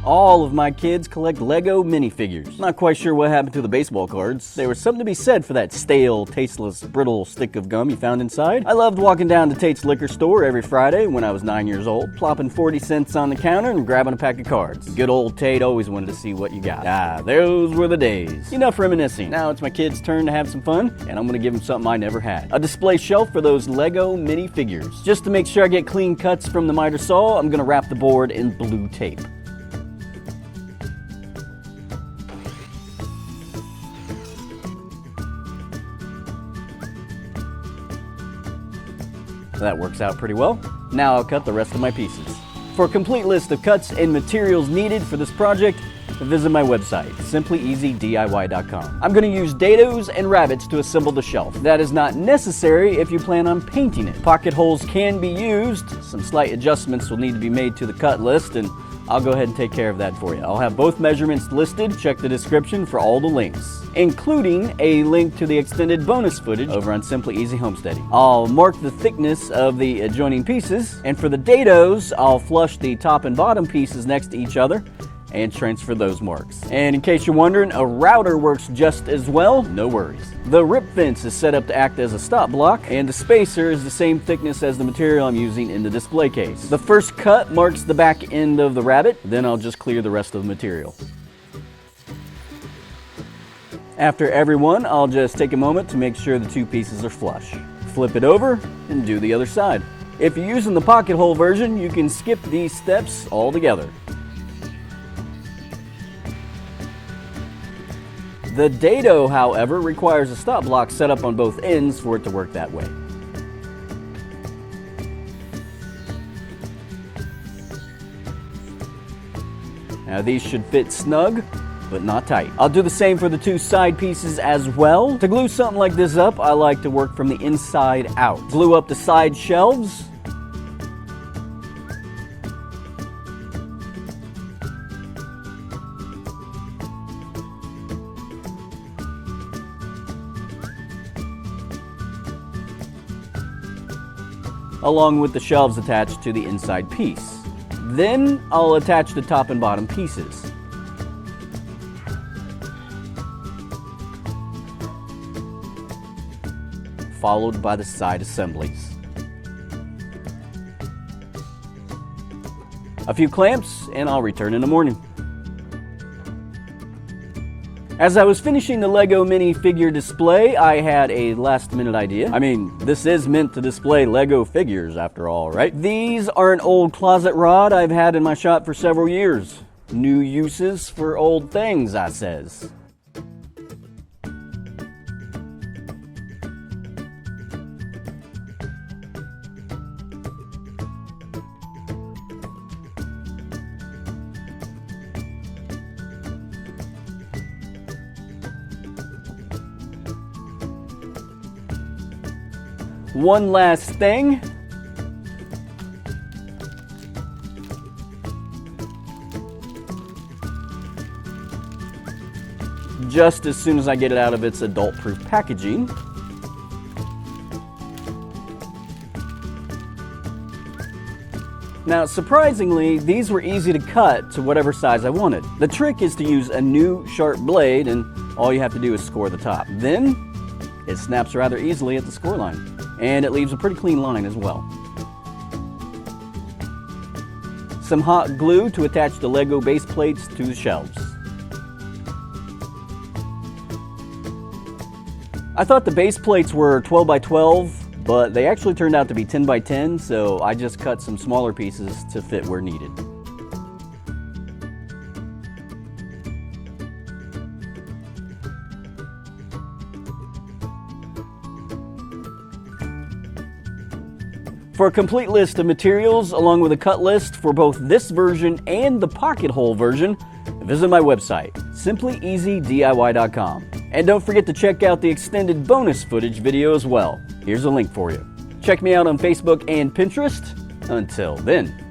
All of my kids collect Lego minifigures. Not quite sure what happened to the baseball cards. There was something to be said for that stale, tasteless, brittle stick of gum you found inside. I loved walking down to Tate's liquor store every Friday when I was 9 years old, plopping 40 cents on the counter and grabbing a pack of cards. Good old Tate always wanted to see what you got. Ah, those were the days. Enough reminiscing. Now it's my kids' turn to have some fun, and I'm gonna give them something I never had. A display shelf for those Lego minifigures. Just to make sure I get clean cuts from the miter saw, I'm gonna wrap the board in blue tape. That works out pretty well. Now I'll cut the rest of my pieces. For a complete list of cuts and materials needed for this project, visit my website, simplyeasydiy.com. I'm going to use dados and rabbets to assemble the shelf. That is not necessary if you plan on painting it. Pocket holes can be used. Some slight adjustments will need to be made to the cut list, and I'll go ahead and take care of that for you. I'll have both measurements listed. Check the description for all the links, including a link to the extended bonus footage over on Simply Easy Homesteading. I'll mark the thickness of the adjoining pieces, and for the dados, I'll flush the top and bottom pieces next to each other and transfer those marks. And in case you're wondering, a router works just as well, no worries. The rip fence is set up to act as a stop block, and the spacer is the same thickness as the material I'm using in the display case. The first cut marks the back end of the rabbet, then I'll just clear the rest of the material. After every one, I'll just take a moment to make sure the two pieces are flush. Flip it over and do the other side. If you're using the pocket hole version, you can skip these steps altogether. The dado, however, requires a stop block set up on both ends for it to work that way. Now these should fit snug, but not tight. I'll do the same for the two side pieces as well. To glue something like this up, I like to work from the inside out. Glue up the side shelves. Along with the shelves attached to the inside piece. Then I'll attach the top and bottom pieces. Followed by the side assemblies. A few clamps and I'll return in the morning. As I was finishing the Lego minifigure display, I had a last-minute idea. I mean, this is meant to display Lego figures after all, right? These are an old closet rod I've had in my shop for several years. New uses for old things, I says. One last thing. Just as soon as I get it out of its adult-proof packaging. Now, surprisingly, these were easy to cut to whatever size I wanted. The trick is to use a new sharp blade, and all you have to do is score the top. Then, it snaps rather easily at the score line. And it leaves a pretty clean line as well. Some hot glue to attach the Lego base plates to the shelves. I thought the base plates were 12 by 12, but they actually turned out to be 10 by 10, so I just cut some smaller pieces to fit where needed. For a complete list of materials, along with a cut list for both this version and the pocket hole version, visit my website, simplyeasydiy.com. And don't forget to check out the extended bonus footage video as well. Here's a link for you. Check me out on Facebook and Pinterest. Until then.